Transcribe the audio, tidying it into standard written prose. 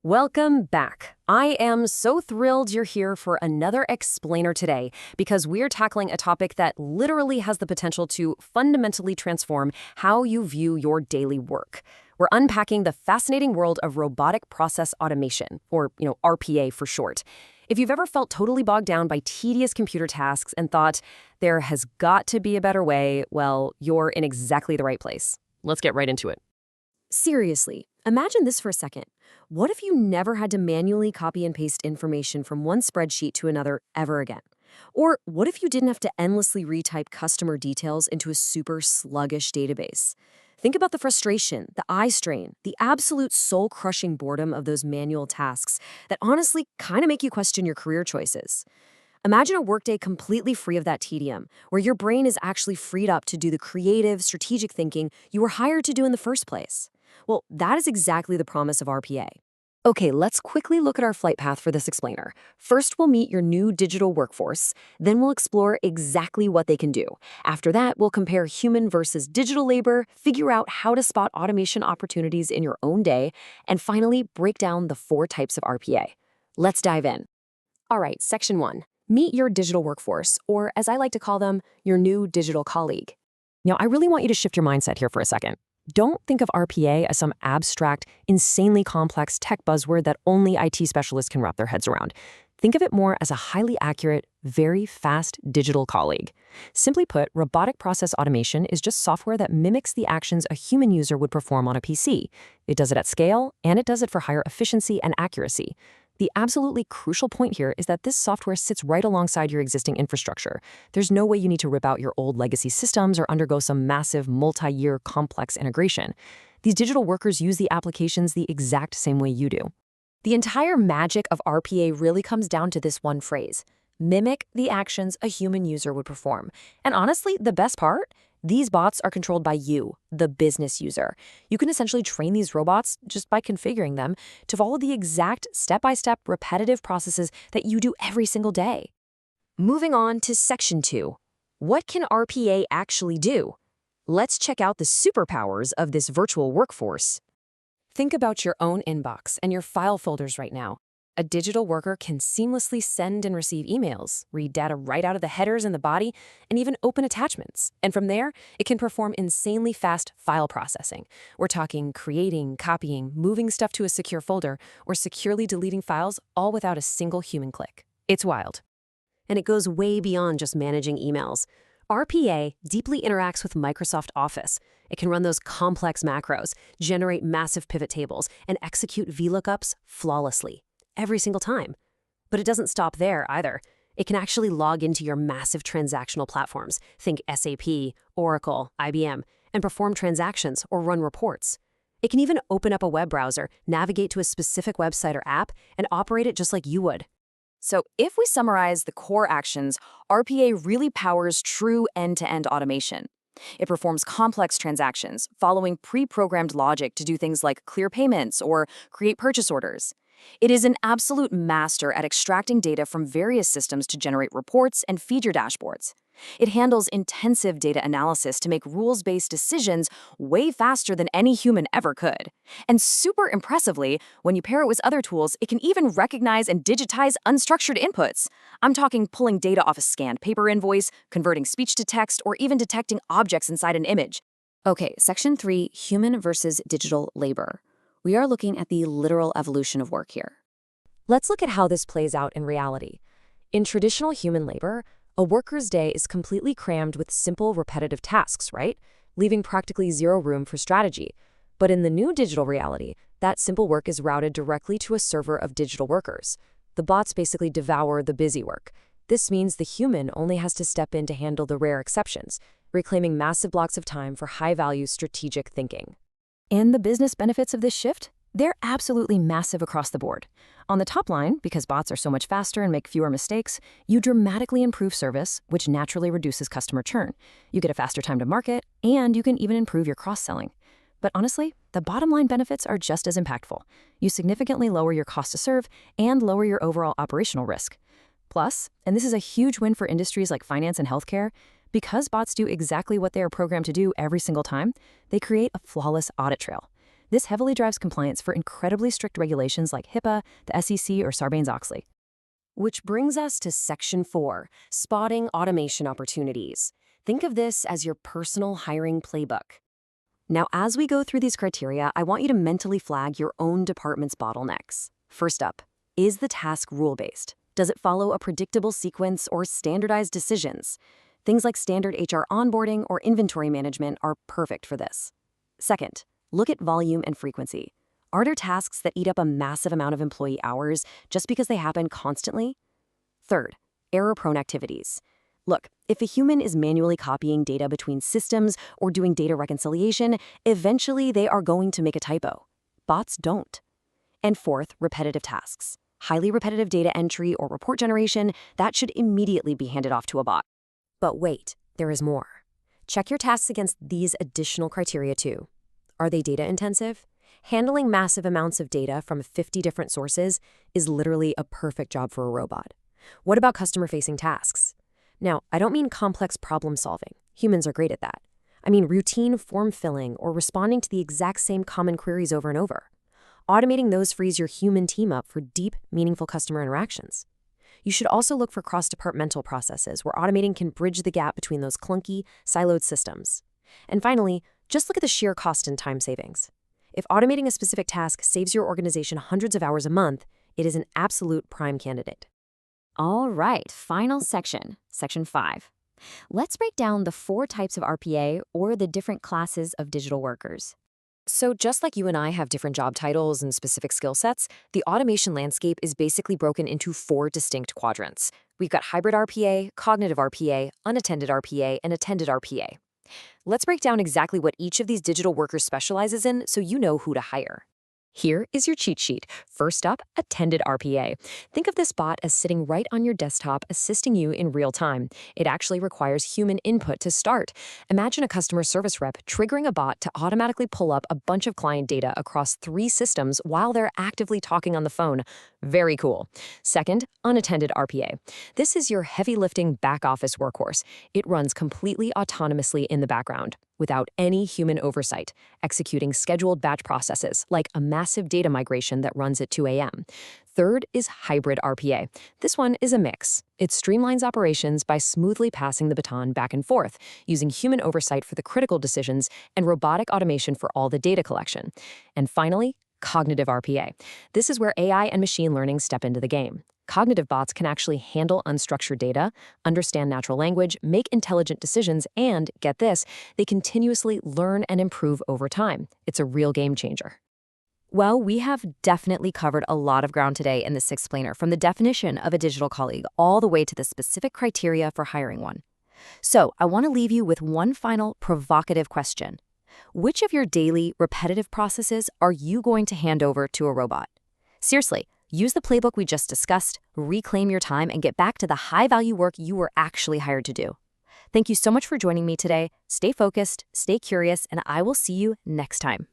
Welcome back. I am so thrilled you're here for another explainer today because we're tackling a topic that literally has the potential to fundamentally transform how you view your daily work. We're unpacking the fascinating world of robotic process automation, or RPA for short. If you've ever felt totally bogged down by tedious computer tasks and thought, there has got to be a better way, well, you're in exactly the right place. Let's get right into it. Seriously, imagine this for a second. What if you never had to manually copy and paste information from one spreadsheet to another ever again? Or what if you didn't have to endlessly retype customer details into a super sluggish database? Think about the frustration, the eye strain, the absolute soul-crushing boredom of those manual tasks that honestly kind of make you question your career choices. Imagine a workday completely free of that tedium, where your brain is actually freed up to do the creative, strategic thinking you were hired to do in the first place. Well, that is exactly the promise of RPA. Okay, let's quickly look at our flight path for this explainer. First, we'll meet your new digital workforce. Then we'll explore exactly what they can do. After that, we'll compare human versus digital labor, figure out how to spot automation opportunities in your own day, and finally, break down the 4 types of RPA. Let's dive in. All right, section 1. Meet your digital workforce, or as I like to call them, your new digital colleague. Now, I really want you to shift your mindset here for a second. Don't think of RPA as some abstract, insanely complex tech buzzword that only IT specialists can wrap their heads around. Think of it more as a highly accurate, very fast digital colleague. Simply put, robotic process automation is just software that mimics the actions a human user would perform on a PC. It does it at scale, and it does it for higher efficiency and accuracy. The absolutely crucial point here is that this software sits right alongside your existing infrastructure. There's no way you need to rip out your old legacy systems or undergo some massive, multi-year, complex integration. These digital workers use the applications the exact same way you do. The entire magic of RPA really comes down to this one phrase: mimic the actions a human user would perform. And honestly, the best part? These bots are controlled by you, the business user. You can essentially train these robots, just by configuring them, to follow the exact step-by-step repetitive processes that you do every single day. Moving on to section 2. What can RPA actually do? Let's check out the superpowers of this virtual workforce. Think about your own inbox and your file folders right now. A digital worker can seamlessly send and receive emails, read data right out of the headers and the body, and even open attachments. And from there, it can perform insanely fast file processing. We're talking creating, copying, moving stuff to a secure folder, or securely deleting files, all without a single human click. It's wild. And it goes way beyond just managing emails. RPA deeply interacts with Microsoft Office. It can run those complex macros, generate massive pivot tables, and execute VLOOKUPs flawlessly. Every single time. But it doesn't stop there either. It can actually log into your massive transactional platforms, think SAP, Oracle, IBM, and perform transactions or run reports. It can even open up a web browser, navigate to a specific website or app, and operate it just like you would. So if we summarize the core actions, RPA really powers true end-to-end automation. It performs complex transactions, following pre-programmed logic to do things like clear payments or create purchase orders. It is an absolute master at extracting data from various systems to generate reports and feed your dashboards. It handles intensive data analysis to make rules-based decisions way faster than any human ever could. And super impressively, when you pair it with other tools, it can even recognize and digitize unstructured inputs. I'm talking pulling data off a scanned paper invoice, converting speech to text, or even detecting objects inside an image. Okay, section 3, human versus digital labor. We are looking at the literal evolution of work here. Let's look at how this plays out in reality. In traditional human labor, a worker's day is completely crammed with simple, repetitive tasks, right? Leaving practically zero room for strategy. But in the new digital reality, that simple work is routed directly to a server of digital workers. The bots basically devour the busy work. This means the human only has to step in to handle the rare exceptions, reclaiming massive blocks of time for high-value strategic thinking. And the business benefits of this shift? They're absolutely massive across the board. On the top line, because bots are so much faster and make fewer mistakes, you dramatically improve service, which naturally reduces customer churn. You get a faster time to market, and you can even improve your cross-selling. But honestly, the bottom line benefits are just as impactful. You significantly lower your cost to serve and lower your overall operational risk. Plus, and this is a huge win for industries like finance and healthcare, because bots do exactly what they are programmed to do every single time, they create a flawless audit trail. This heavily drives compliance for incredibly strict regulations like HIPAA, the SEC, or Sarbanes-Oxley. Which brings us to Section 4, spotting automation opportunities. Think of this as your personal hiring playbook. Now, as we go through these criteria, I want you to mentally flag your own department's bottlenecks. First up, is the task rule-based? Does it follow a predictable sequence or standardized decisions? Things like standard HR onboarding or inventory management are perfect for this. Second, look at volume and frequency. Are there tasks that eat up a massive amount of employee hours just because they happen constantly? Third, error-prone activities. Look, if a human is manually copying data between systems or doing data reconciliation, eventually they are going to make a typo. Bots don't. And fourth, repetitive tasks. Highly repetitive data entry or report generation, that should immediately be handed off to a bot. But wait, there is more. Check your tasks against these additional criteria too. Are they data intensive? Handling massive amounts of data from 50 different sources is literally a perfect job for a robot. What about customer-facing tasks? Now, I don't mean complex problem solving. Humans are great at that. I mean routine form filling or responding to the exact same common queries over and over. Automating those frees your human team up for deep, meaningful customer interactions. You should also look for cross-departmental processes where automating can bridge the gap between those clunky, siloed systems. And finally, just look at the sheer cost and time savings. If automating a specific task saves your organization hundreds of hours a month, it is an absolute prime candidate. All right, final section, Section 5. Let's break down the 4 types of RPA, or the different classes of digital workers. So just like you and I have different job titles and specific skill sets, the automation landscape is basically broken into 4 distinct quadrants. We've got hybrid RPA, cognitive RPA, unattended RPA, and attended RPA. Let's break down exactly what each of these digital workers specializes in so you know who to hire. Here is your cheat sheet. First up, attended RPA. Think of this bot as sitting right on your desktop, assisting you in real time. It actually requires human input to start. Imagine a customer service rep triggering a bot to automatically pull up a bunch of client data across 3 systems while they're actively talking on the phone. Very cool. Second, unattended RPA. This is your heavy-lifting back-office workhorse. It runs completely autonomously in the background, without any human oversight, executing scheduled batch processes like a massive data migration that runs at 2 a.m. Third is hybrid RPA. This one is a mix. It streamlines operations by smoothly passing the baton back and forth, using human oversight for the critical decisions and robotic automation for all the data collection. And finally, cognitive RPA. This is where AI and machine learning step into the game. Cognitive bots can actually handle unstructured data, understand natural language, make intelligent decisions, and, get this, they continuously learn and improve over time. It's a real game changer. Well, we have definitely covered a lot of ground today in this explainer, from the definition of a digital colleague all the way to the specific criteria for hiring one. So I want to leave you with one final provocative question. Which of your daily, repetitive processes are you going to hand over to a robot? Seriously, use the playbook we just discussed, reclaim your time, and get back to the high-value work you were actually hired to do. Thank you so much for joining me today. Stay focused, stay curious, and I will see you next time.